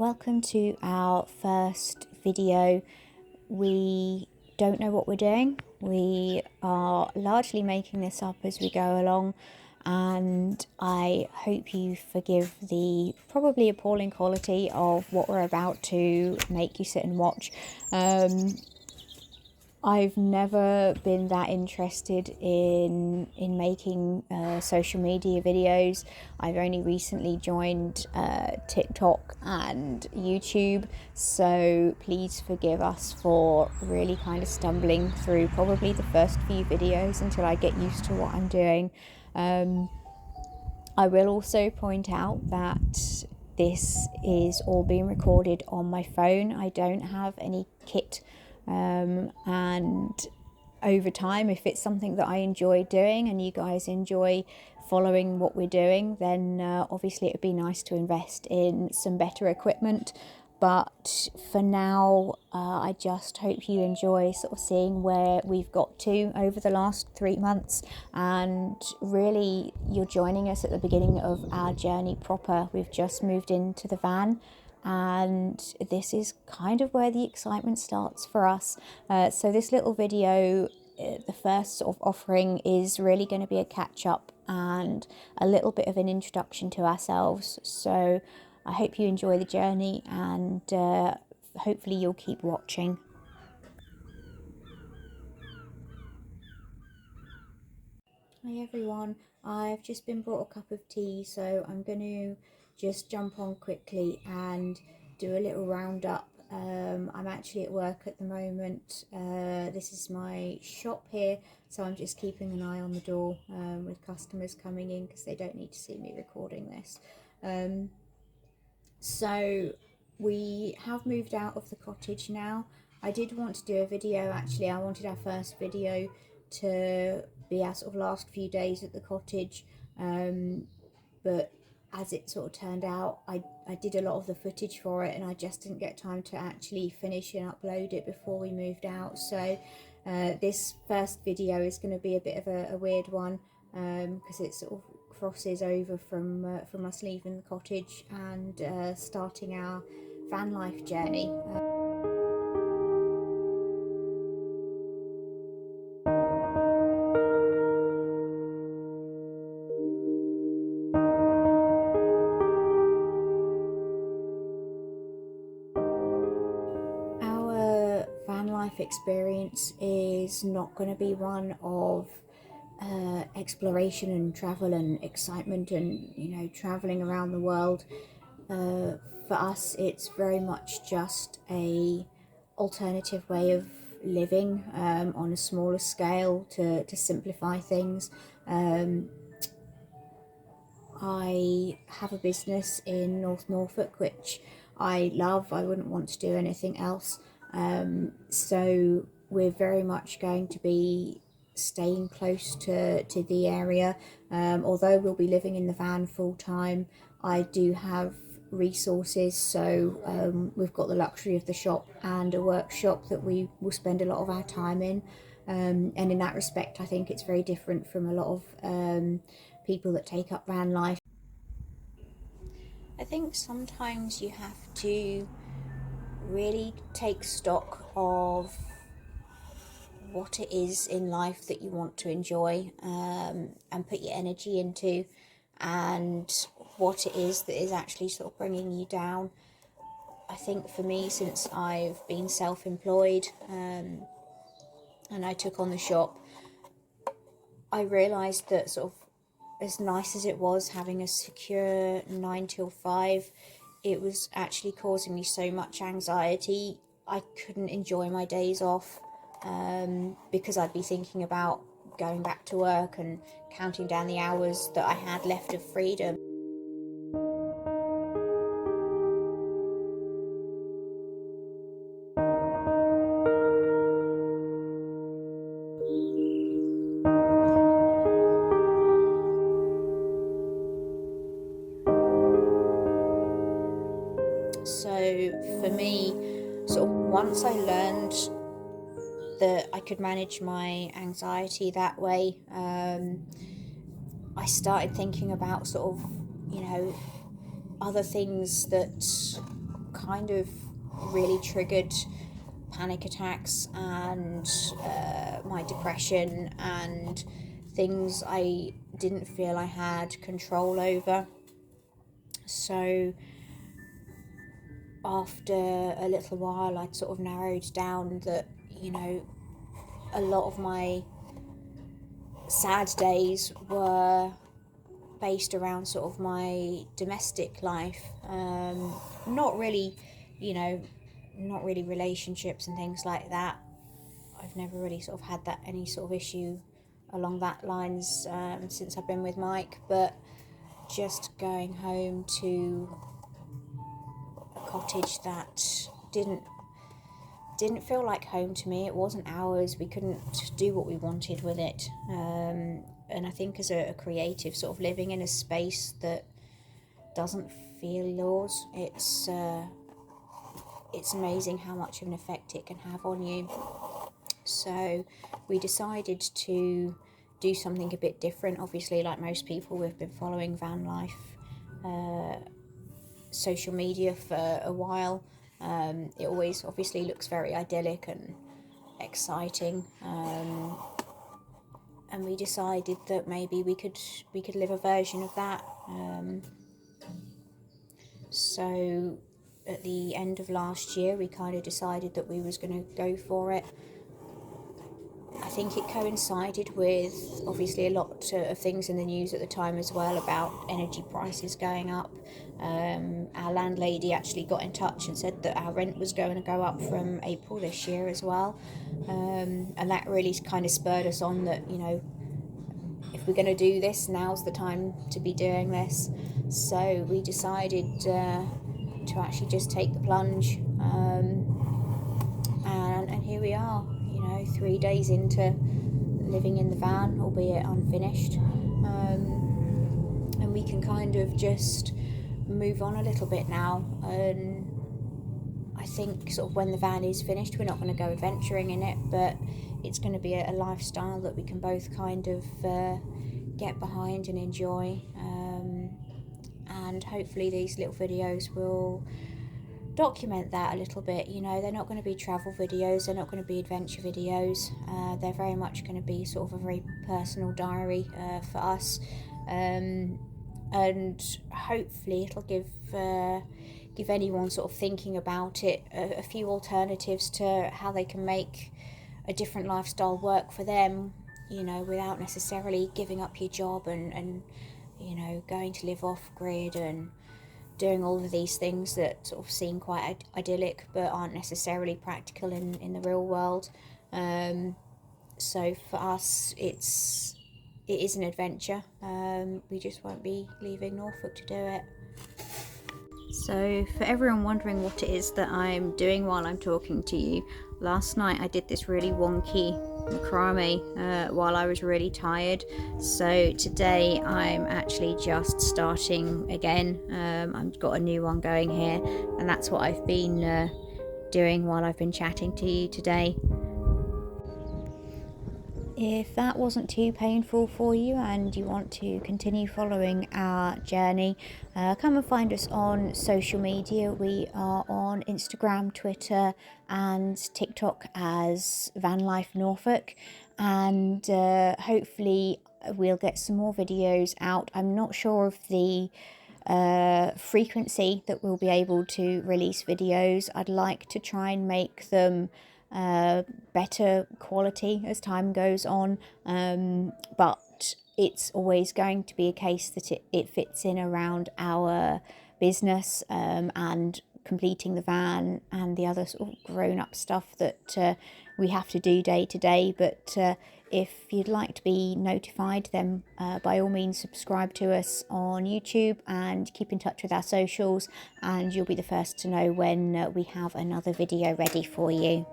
welcome to our first video. We don't know what we're doing. We are largely making this up as we go along, and I hope you forgive the probably appalling quality of what we're about to make you sit and watch. I've never been that interested in making social media videos. I've only recently joined TikTok and YouTube, so please forgive us for really kind of stumbling through probably the first few videos until I get used to what I'm doing. I will also point out that this is all being recorded on my phone. I don't have any kit, and over time, if it's something that I enjoy doing and you guys enjoy following what we're doing, then obviously it would be nice to invest in some better equipment. But for now, I just hope you enjoy sort of seeing where we've got to over the last 3 months, and really you're joining us at the beginning of our journey proper. We've just moved into the van, and this is kind of where the excitement starts for us. So this little video, the first sort of offering, is really going to be a catch up and a little bit of an introduction to ourselves. So I hope you enjoy the journey, and hopefully you'll keep watching. Hi everyone, I've just been brought a cup of tea, so I'm going to just jump on quickly and do a little roundup. I'm actually at work at the moment. This is my shop here, so I'm just keeping an eye on the door with customers coming in because they don't need to see me recording this. So we have moved out of the cottage now. I did want to do a video, actually. I wanted our first video to be our sort of last few days at the cottage, but as it sort of turned out, I did a lot of the footage for it and I just didn't get time to actually finish and upload it before we moved out. So this first video is going to be a bit of a weird one, because it sort of crosses over from us leaving the cottage and starting our van life journey. Our van life experience is not going to be one of exploration and travel and excitement and, you know, traveling around the world. For us, it's very much just a alternative way of living, on a smaller scale, to simplify things. I have a business in North Norfolk which I love. I wouldn't want to do anything else. So we're very much going to be staying close to the area. Although we'll be living in the van full time, I do have resources, so we've got the luxury of the shop and a workshop that we will spend a lot of our time in. And in that respect, I think it's very different from a lot of people that take up van life. I think sometimes you have to really take stock of what it is in life that you want to enjoy, and put your energy into, and what it is that is actually sort of bringing you down. I think for me, since I've been self-employed, and I took on the shop, I realised that sort of as nice as it was having a secure 9 till 5, it was actually causing me so much anxiety. I couldn't enjoy my days off, because I'd be thinking about going back to work and counting down the hours that I had left of freedom. So for me, sort of once I learned that I could manage my anxiety that way, I started thinking about sort of, you know, other things that kind of really triggered panic attacks and my depression and things I didn't feel I had control over. So after a little while, I'd sort of narrowed down that, a lot of my sad days were based around sort of my domestic life. Not really, not really relationships and things like that. I've never really sort of had any sort of issue along that lines since I've been with Mike, but just going home to a cottage that didn't feel like home to me. It wasn't ours. We couldn't do what we wanted with it. And I think as a creative, sort of living in a space that doesn't feel yours, it's amazing how much of an effect it can have on you. So we decided to do something a bit different. Obviously, like most people, we've been following Vanlife social media for a while. It always obviously looks very idyllic and exciting, and we decided that maybe we could live a version of that. So at the end of last year, we kind of decided that we was going to go for it. I think it coincided with obviously a lot of things in the news at the time as well about energy prices going up. Our landlady actually got in touch and said that our rent was going to go up from April this year as well. And that really kind of spurred us on that, if we're going to do this, now's the time to be doing this. So we decided to actually just take the plunge. And here we are, 3 days into living in the van, albeit unfinished. And we can kind of just move on a little bit now. And I think sort of when the van is finished, we're not going to go adventuring in it, but it's going to be a lifestyle that we can both kind of get behind and enjoy. And hopefully these little videos will document that a little bit. They're not going to be travel videos, they're not going to be adventure videos, they're very much going to be sort of a very personal diary for us, and hopefully it'll give anyone sort of thinking about it a few alternatives to how they can make a different lifestyle work for them, without necessarily giving up your job and going to live off grid and doing all of these things that sort of seem quite idyllic but aren't necessarily practical in the real world. So for us, it is an adventure. We just won't be leaving Norfolk to do it. So for everyone wondering what it is that I'm doing while I'm talking to you, last night I did this really wonky macrame while I was really tired. So today I'm actually just starting again. I've got a new one going here, and that's what I've been doing while I've been chatting to you today. If that wasn't too painful for you and you want to continue following our journey, come and find us on social media. We are on Instagram, Twitter and TikTok as Vanlife Norfolk, and hopefully we'll get some more videos out. I'm not sure of the frequency that we'll be able to release videos. I'd like to try and make them better quality as time goes on, but it's always going to be a case that it fits in around our business and completing the van and the other sort of grown-up stuff that we have to do day to day. But if you'd like to be notified, then by all means subscribe to us on YouTube and keep in touch with our socials, and you'll be the first to know when we have another video ready for you.